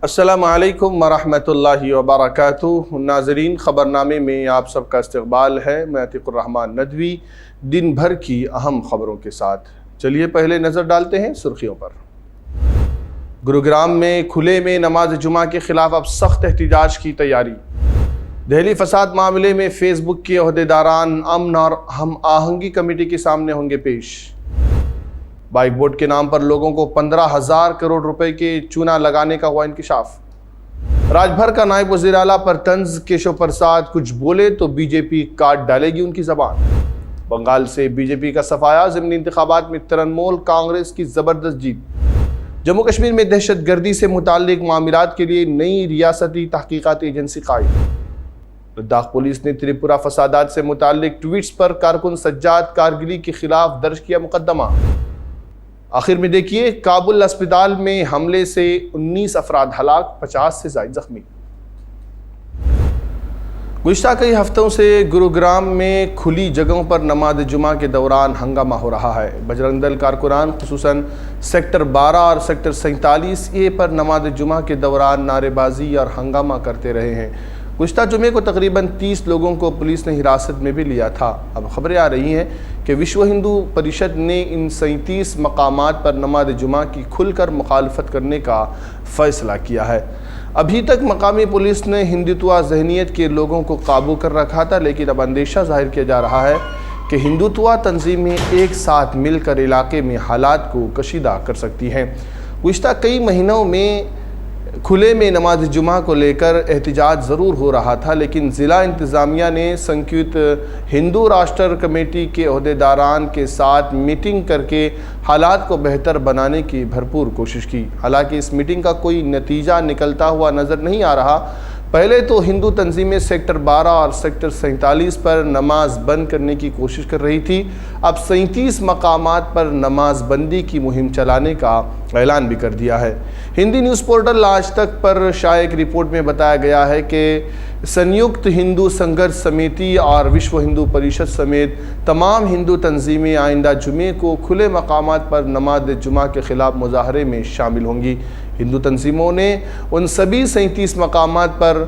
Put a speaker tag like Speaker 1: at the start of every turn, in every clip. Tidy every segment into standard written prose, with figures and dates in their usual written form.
Speaker 1: अस्सलामु अलैकुम वरहमतुल्लाहि वबरकातुहू। नाज़रीन, ख़बरनामे में आप सबका इस्तक़बाल है। मैं अतीकुर रहमान नदवी दिन भर की अहम ख़बरों के साथ। चलिए पहले नज़र डालते हैं सुर्खियों पर। गुरुग्राम में खुले में नमाज जुमा के ख़िलाफ़ अब सख्त एहतिजाज की तैयारी। दहली फसाद मामले में फ़ेसबुक के ओहदेदारान अमन और हम आहंगी कमेटी के सामने होंगे पेश। बाइक बोर्ड के नाम पर लोगों को 15,000 करोड़ रुपए के चूना लगाने का हुआ इंकिशाफ। राजभर का नायब वज़ीर आला पर तंज केशव प्रसाद कुछ बोले तो बीजेपी काट डालेगी उनकी जबान। बंगाल से बीजेपी का सफाया, ज़िमनी इंतखाबात में तिरनमोल कांग्रेस की जबरदस्त जीत। जम्मू कश्मीर में दहशत गर्दी से मुताल्लिक मामलात के लिए नई रियासती तहकीकात एजेंसी कायम। लद्दाख पुलिस ने त्रिपुरा फसादात से मुताल्लिक ट्वीट्स पर कारकुन सज्जाद कारगिली के खिलाफ दर्ज किया मुकदमा। आखिर में देखिए, काबुल अस्पताल में हमले से 19 अफराद हलाक, 50 से ज़ायद जख्मी। गुज़िश्ता कई हफ्तों से गुरुग्राम में खुली जगहों पर नमाज जुमा के दौरान हंगामा हो रहा है। बजरंग दल कारकुनान खुसूसन सेक्टर 12 और सेक्टर 47A पर नमाज जुमा के दौरान नारेबाजी और हंगामा करते रहे हैं। गुज़िश्ता जुमे को तकरीबन 30 लोगों को पुलिस ने हिरासत में भी लिया था। अब खबरें आ रही हैं कि विश्व हिंदू परिषद ने इन 37 मकामात पर नमाज जुमा की खुलकर मुखालफत करने का फ़ैसला किया है। अभी तक मकामी पुलिस ने हिंदुत्वा ज़हनियत के लोगों को काबू कर रखा था, लेकिन अब अंदेशा ज़ाहिर किया जा रहा है कि हिंदुत्वा तंजीमें एक साथ मिलकर इलाके में हालात को कशीदा कर सकती हैं। गुज़िश्ता कई महीनों में खुले में नमाज जुमा को लेकर एहतिजाज ज़रूर हो रहा था, लेकिन ज़िला इंतज़ामिया ने संयुक्त हिंदू राष्ट्र कमेटी के ओहदेदारान के साथ मीटिंग करके हालात को बेहतर बनाने की भरपूर कोशिश की। हालांकि इस मीटिंग का कोई नतीजा निकलता हुआ नज़र नहीं आ रहा। पहले तो हिंदू तंजीमें सेक्टर 12 और सेक्टर 47 पर नमाज बंद करने की कोशिश कर रही थी। अब 37 मकामात पर नमाज बंदी की मुहिम चलाने का ऐलान भी कर दिया है। हिंदी न्यूज़ पोर्टल आज तक पर शाया एक रिपोर्ट में बताया गया है कि संयुक्त हिंदू संघर्ष समिति और विश्व हिंदू परिषद समेत तमाम हिंदू तंजीमें आइंदा जुमे को खुले मकामात पर नमाज जुमा के ख़िलाफ़ मुजाहरे में शामिल होंगी। हिंदू तंजीमों ने उन सभी 37 मकामात पर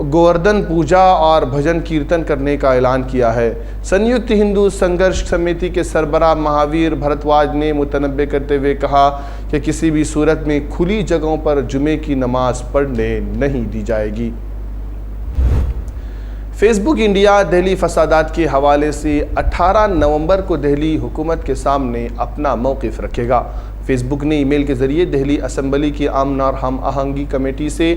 Speaker 1: गोवर्धन पूजा और भजन कीर्तन करने का ऐलान किया है। संयुक्त हिंदू संघर्ष समिति के सरबराह महावीर भारद्वाज ने मुतनब्बे करते हुए कहा कि किसी भी सूरत में खुली जगहों पर जुमे की नमाज पढ़ने नहीं दी जाएगी। फेसबुक इंडिया दहली फसादात के हवाले से 18 नवंबर को दहली हुकूमत के सामने अपना मौक़िफ़ रखेगा। फेसबुक ने ईमेल के ज़रिए दहली असम्बली की अमन और हम आहंगी कमेटी से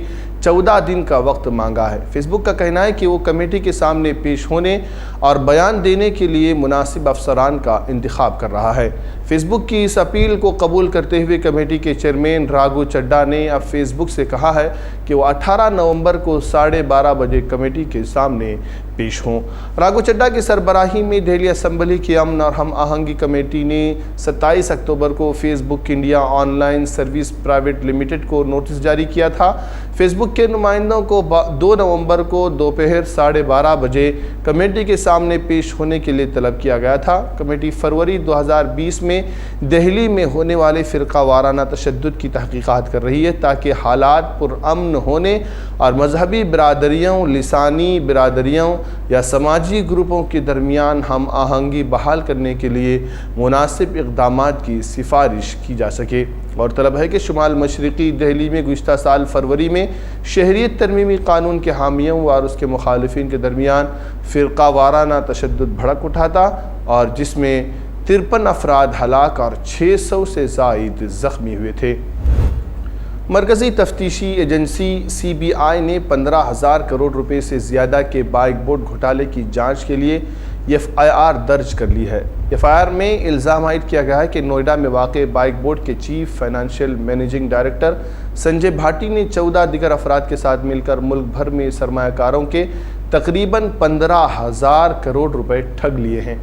Speaker 1: 14 दिन का वक्त मांगा है। फेसबुक का कहना है कि वो कमेटी के सामने पेश होने और बयान देने के लिए मुनासिब अफसरान का इंतखाब कर रहा है। फेसबुक की इस अपील को कबूल करते हुए कमेटी के चेयरमैन राघु चड्ढा ने अब फेसबुक से कहा है कि वो 18 नवंबर को 12:30 बजे कमेटी के सामने पेश हों। राघु चड्ढा की सरबराही में दहली असम्बली की अमन और हम आहंगी कमेटी ने 27 अक्टूबर को Facebook India online service private limited को नोटिस जारी किया था। फेसबुक के नुमाइंदों को 2 नवंबर को दोपहर 12:30 बजे कमेटी के सामने पेश होने के लिए तलब किया गया था। कमेटी फरवरी 2020 में दहली में होने वाले फ़िरका वाराना तशद्दुद की तहकीकात कर रही है, ताकि हालात पुरअमन होने और मजहबी बिरादरियों, लिसानी बिरादरियों या समाजी ग्रुपों के दरमियान हम आहंगी बहाल करने के लिए मुनासिब इक़दामात की सिफारिश की जा सके। और तलब है कि शुमाल मशरक़ी दहली में गुज़िश्ता साल फरवरी में शहरियत तरमीमी कानून के हामियों और उसके मुखालिफिन के दरमियान फ़िरका वाराना तशद्दुद भड़क उठा था, और जिसमें 53 अफराद हलाक और 600 से ज़ायद ज़ख्मी हुए थे। मरकज़ी तफ्तीशी एजेंसी CBI ने 15,000 करोड़ रुपए से ज़्यादा के बाइक बोर्ड घोटाले की जांच के लिए FIR दर्ज कर ली है। FIR में इल्ज़ाम आयद किया गया है कि नोएडा में वाक़े बाइक बोर्ड के chief financial managing director Sanjay Bhati ने 14 दीगर अफराद के साथ मिलकर मुल्क भर में सरमायाकारों के तकरीबन 15,000 करोड़ रुपए ठग लिए हैं।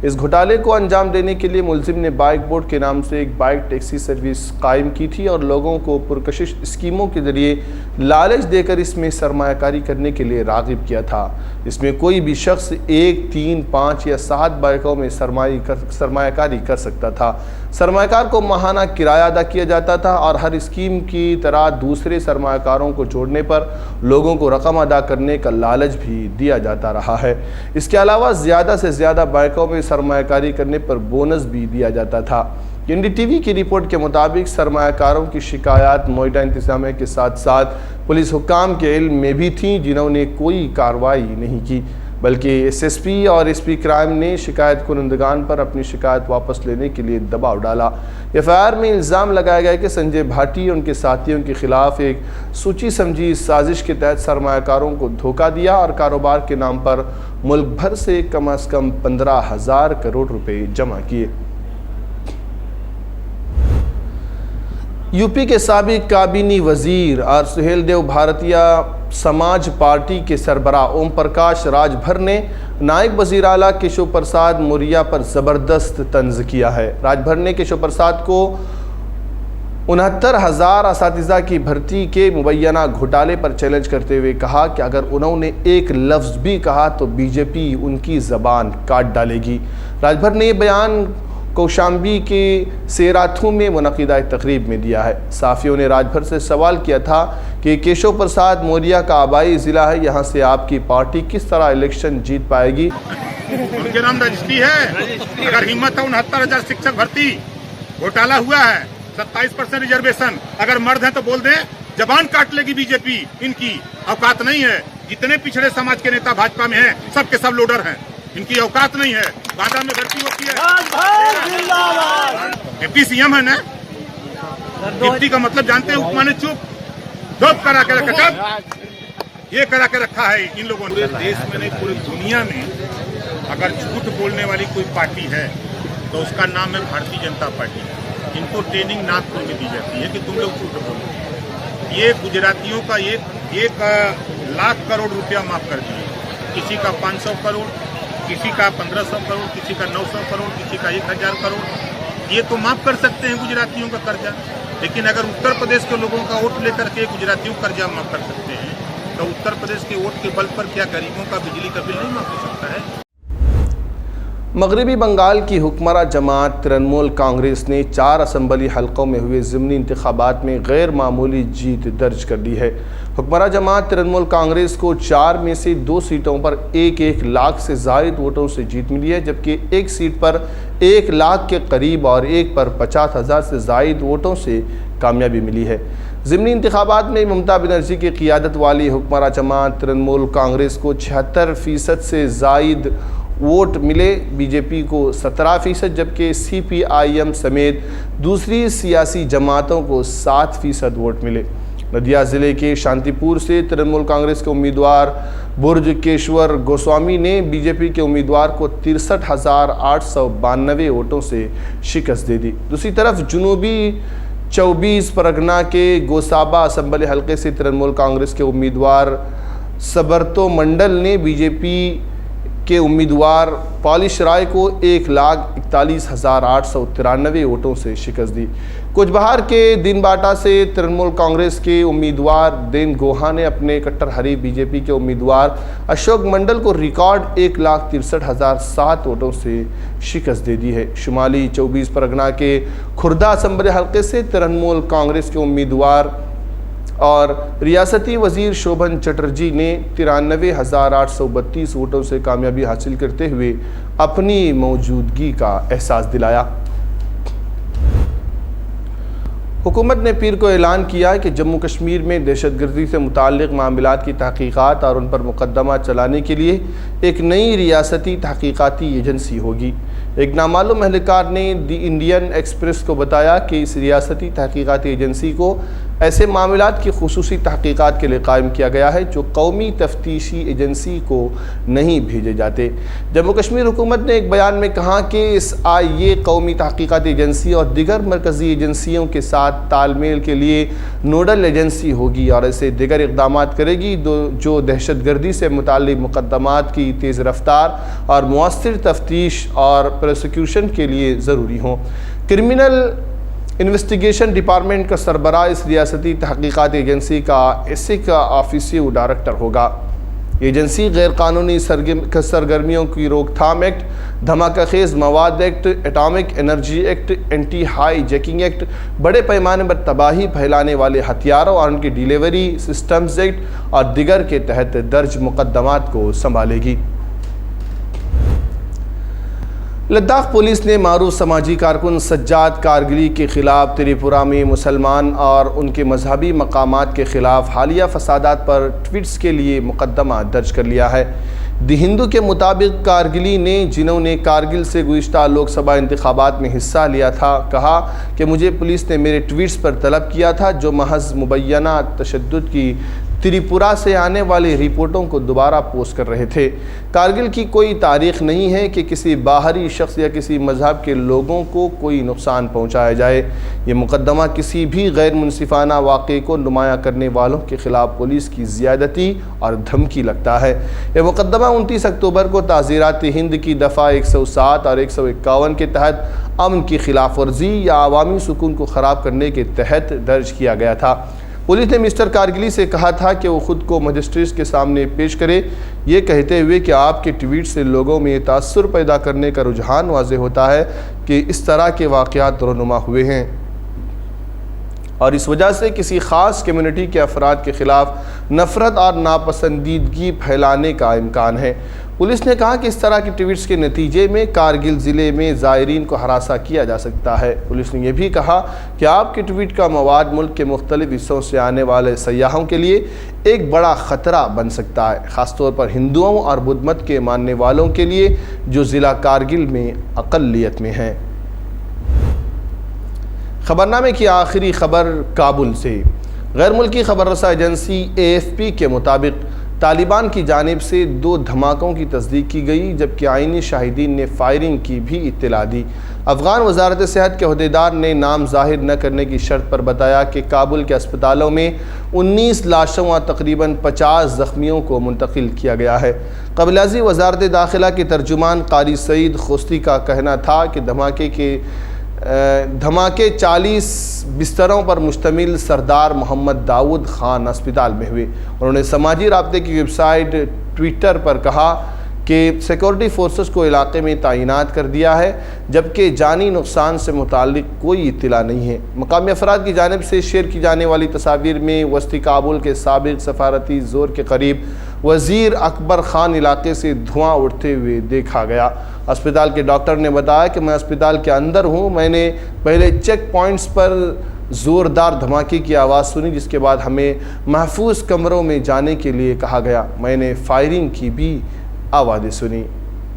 Speaker 1: इस घोटाले को अंजाम देने के लिए मुलजिम ने बाइक बोर्ड के नाम से एक बाइक टैक्सी सर्विस कायम की थी और लोगों को पुरकशिश स्कीमों के जरिए लालच देकर इसमें सरमायाकारी करने के लिए राग़िब किया था। इसमें कोई भी शख्स 1, 3, 5 या 7 बाइकों में सरमायाकारी कर सकता था। सरमायाकार को माहाना किराया अदा किया जाता था और हर स्कीम की तरह दूसरे सरमायाकारों को जोड़ने पर लोगों को रकम अदा करने का लालच भी दिया जाता रहा है। इसके अलावा ज़्यादा से ज़्यादा बैंकों में सरमायाकारी करने पर बोनस भी दिया जाता था। एनडीटीवी की रिपोर्ट के मुताबिक सरमायाकारों की शिकायत नोएडा इंतजामिया के साथ साथ पुलिस हुक्काम के इल्म में भी थीं, जिन्होंने कोई कार्रवाई नहीं की, बल्कि एसएसपी और एसपी क्राइम ने शिकायत कुनंदगान पर अपनी शिकायत वापस लेने के लिए दबाव डाला। एफआईआर में इल्ज़ाम लगाया गया कि संजय भाटी और उनके साथियों के खिलाफ एक सोची समझी साजिश के तहत सरमायाकारों को धोखा दिया और कारोबार के नाम पर मुल्क भर से कम 15,000 करोड़ रुपए जमा किए। यूपी के साबिक काबीनी वजीर और सुहेलदेव भारतीय समाज पार्टी के सरबराह ओम प्रकाश राजभर ने नायब वजीर आला केशव प्रसाद मौर्य पर ज़बरदस्त तंज किया है। राजभर ने केशव प्रसाद को 69,000 असातिज़ा की भर्ती के मुबैना घोटाले पर चैलेंज करते हुए कहा कि अगर उन्होंने एक लफ्ज़ भी कहा तो बीजेपी उनकी ज़बान काट डालेगी। राजभर ने बयान कौशाम्बी के सेराथू में मुनक़िदा तकरीब में दिया है। साफ़ियों ने राजभर से सवाल किया था कि केशव प्रसाद मौर्य का आबाई ज़िला है, यहाँ से आपकी पार्टी किस तरह इलेक्शन जीत पाएगी।
Speaker 2: उनके नाम रजिस्ट्री है, अगर हिम्मत है 69,000 शिक्षक भर्ती घोटाला हुआ है, 27% रिजर्वेशन, अगर मर्द है तो बोल दें, जबान काट लेगी बीजेपी। इनकी औकात नहीं है। जितने पिछड़े समाज के नेता भाजपा में हैं, सब के सब लोडर हैं, इनकी औकात नहीं है। बाधा में भर्ती होती है। डिप्टी सीएम है ना, डिप्टी का मतलब जानते हैं, उपमा ने चुप करा के रखा, ये करा के रखा है इन लोगों ने। देश में नहीं, पूरी दुनिया में अगर झूठ बोलने वाली कोई पार्टी है तो उसका नाम है भारतीय जनता पार्टी। इनको ट्रेनिंग नागपुर में दी जाती है कि तुम लोग झूठ बोलो। ये गुजरातियों का एक लाख करोड़ रुपया माफ कर दिए, किसी का 500 करोड़, किसी का 1500 करोड़, किसी का 900 करोड़, किसी का 1000 करोड़। ये तो माफ कर सकते हैं गुजरातियों का कर्जा, लेकिन अगर उत्तर प्रदेश के लोगों का वोट लेकर के गुजरातियों का कर्जा माफ कर सकते हैं तो उत्तर प्रदेश के वोट के बल पर क्या गरीबों का बिजली का बिल नहीं माफ हो सकता है।
Speaker 1: मगरबी बंगाल की हुक्मरा जमात तृणमूल कांग्रेस ने 4 असम्बली हलकों में हुए ज़िमनी इंतखाबात में गैर मामूली जीत दर्ज कर ली है। हुक्मरा जमात तृणमूल कांग्रेस को 4 में से 2 सीटों पर 1-1 लाख से ज़ायद वोटों से जीत मिली है, जबकि एक सीट पर 1 लाख के करीब और एक पर 50,000 से ज़ायद वोटों से कामयाबी मिली है। ज़िमनी इंतखाबात में ममता बनर्जी की क़ियादत वाली हुक्मरा जमात तृणमूल कांग्रेस को 76% से ज़ायद वोट मिले, बीजेपी को 17%, जबकि CPIM समेत दूसरी सियासी जमातों को 7% वोट मिले। नदिया ज़िले के शांतिपुर से तृणमूल कांग्रेस के उम्मीदवार बुर्जकेश्वर गोस्वामी ने बीजेपी के उम्मीदवार को 63,892 वोटों से शिकस्त दे दी। दूसरी तरफ जुनूबी 24 परगना के गोसाबा असम्बली हल्के से तृणमूल कांग्रेस के उम्मीदवार सबरतो मंडल ने बीजेपी के उम्मीदवार पॉलिश राय को 1,41,893 वोटों से शिकस्त दी। कुचबहार के दिनबाटा से तृणमूल कांग्रेस के उम्मीदवार देन गोहा ने अपने कट्टर हरीफ बीजेपी के उम्मीदवार अशोक मंडल को रिकॉर्ड 1,63,007 वोटों से शिकस्त दे दी है। शुमाली 24 परगना के खुर्दा असम्बली हल्के से तृणमूल कांग्रेस के उम्मीदवार और रियासती वजीर शोभन चटर्जी ने 93,832 वोटों से कामयाबी हासिल करते हुए अपनी मौजूदगी का एहसास दिलाया। हुकूमत ने पीर को ऐलान किया कि जम्मू कश्मीर में दहशतगर्दी से मुताल्लिक़ मामलात की तहक़ीक़ात और उन पर मुकदमा चलाने के लिए एक नई रियासती तहक़ीक़ाती एजेंसी होगी। एक नामालूम एहलकार ने दी इंडियन एक्सप्रेस को बताया कि इस रियासती तहक़ीक़ाती एजेंसी को ऐसे मामलात की खुसूसी तहक़ीक़ात के लिए कायम किया गया है जो कौमी तफ्तीशी एजेंसी को नहीं भेजे जाते। जम्मू कश्मीर हुकूमत ने एक बयान में कहा कि ये कौमी तहक़ीक़ाती एजेंसी और दीगर मरकज़ी एजेंसियों के साथ तालमेल के लिए नोडल एजेंसी होगी और ऐसे दीगर इक़दाम करेगी जो दहशतगर्दी से मुताल्लिक़ मुक़दमात की तेज़ रफ्तार और मुअस्सिर तफ्तीश और प्रोसिक्यूशन के लिए ज़रूरी हों। क्रिमिनल इन्वेस्टिगेशन डिपार्टमेंट का सरबराह इस रियासती तहक़ीक़ात एजेंसी का एसिक ऑफिसियल डायरेक्टर होगा। एजेंसी गैरकानूनी सरगर्मियों की रोकथाम एक्ट, धमाका खेज मवाद act, atomic energy act, anti high jacking act, बड़े पैमाने पर तबाही फैलाने वाले हथियारों और उनकी डिलीवरी सिस्टम्स एक्ट और दिगर के तहत दर्ज मुकदमात को संभालेगी। लद्दाख पुलिस ने मारूफ समाजी कारकुन सज्जाद कारगिली के ख़िलाफ़ त्रिपुरा में मुसलमान और उनके मजहबी मकामात के ख़िलाफ़ हालिया फसादात पर ट्वीट्स के लिए मुकदमा दर्ज कर लिया है। दी हिंदू के मुताबिक कारगिली ने, जिन्होंने कारगिल से गुज़िश्ता लोकसभा इंतखाबात में हिस्सा लिया था, कहा कि मुझे पुलिस ने मेरे ट्वीट्स पर तलब किया था जो महज मुबैना तशद्दुद की त्रिपुरा से आने वाली रिपोर्टों को दोबारा पोस्ट कर रहे थे। कारगिल की कोई तारीख नहीं है कि किसी बाहरी शख्स या किसी मजहब के लोगों को कोई नुकसान पहुंचाया जाए। ये मुकदमा किसी भी गैर मुनसिफाना वाक़े को नुमाया करने वालों के ख़िलाफ़ पुलिस की ज़्यादती और धमकी लगता है। यह मुकदमा 29 अक्टूबर को ताज़ीरात हिंद की दफ़ा 107 और 151 के तहत अमन की खिलाफ वर्जी या अवामी सुकून को ख़राब करने के तहत दर्ज किया गया था। पुलिस ने मिस्टर कारगिली से कहा था कि वो खुद को मजिस्ट्रेट के सामने पेश करे, ये कहते हुए कि आपके ट्वीट से लोगों में तासुर पैदा करने का रुझान वाज़ेह होता है कि इस तरह के वाक़यात रोनुमा हुए हैं और इस वजह से किसी ख़ास कम्युनिटी के अफराद के ख़िलाफ़ नफ़रत और नापसंदीदगी फैलाने का इम्कान है। पुलिस ने कहा कि इस तरह के ट्वीट्स के नतीजे में कारगिल ज़िले में ज़ायरीन को हरासा किया जा सकता है। पुलिस ने यह भी कहा कि आपके ट्वीट का मवाद मुल्क के मुख्तलिफ हिस्सों से आने वाले सयाहों के लिए एक बड़ा ख़तरा बन सकता है, ख़ासतौर पर हिंदुओं और बुद्ध मत के मानने वालों के लिए जो ज़िला कारगिल में अक़लियत में हैं। खबरनामे की आखिरी खबर काबुल से। गैर मुल्की खबर रसा एजेंसी AFP के मुताबिक तालिबान की जानिब से 2 धमाकों की तस्दीक की गई, जबकि आइनी शाहिदीन ने फायरिंग की भी इत्तला दी। अफ़गान वज़ारत सेहत के अहदेदार ने नाम ज़ाहिर न करने की शर्त पर बताया कि काबुल के अस्पतालों में 19 लाशों और तकरीबन 50 ज़ख्मियों को मुंतकिल किया गया है। क़बल-ए-आज़ी वज़ारत दाखिला के तर्जुमान क़ारी सईद खोस्ती का कहना था कि धमाके 40 बिस्तरों पर मुश्तमिल सरदार मोहम्मद दाऊद खान अस्पताल में हुए। उन्होंने समाजी राब्ते की वेबसाइट ट्विटर पर कहा कि सिक्योरिटी फोर्सेस को इलाके में तैनात कर दिया है, जबकि जानी नुकसान से मुताल्लिक कोई इत्तला नहीं है। मकामी अफराद की जानिब से शेयर की जाने वाली तस्वीर में वस्ती काबुल के साबिक़ सफारती ज़ोर के करीब वज़ीर अकबर ख़ान इलाके से धुआं उठते हुए देखा गया। अस्पताल के डॉक्टर ने बताया कि मैं अस्पताल के अंदर हूँ। मैंने पहले चेक पॉइंट्स पर ज़ोरदार धमाके की आवाज़ सुनी, जिसके बाद हमें महफूज कमरों में जाने के लिए कहा गया। मैंने फायरिंग की भी आवाज़ें सुनी।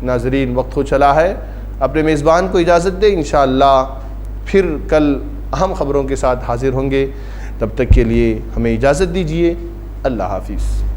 Speaker 1: नाज़रीन, वक्त हो चला है, अपने मेज़बान को इजाज़त दें। इंशाअल्लाह फिर कल अहम ख़बरों के साथ हाज़िर होंगे। तब तक के लिए हमें इजाज़त दीजिए। अल्लाह हाफ़िज़।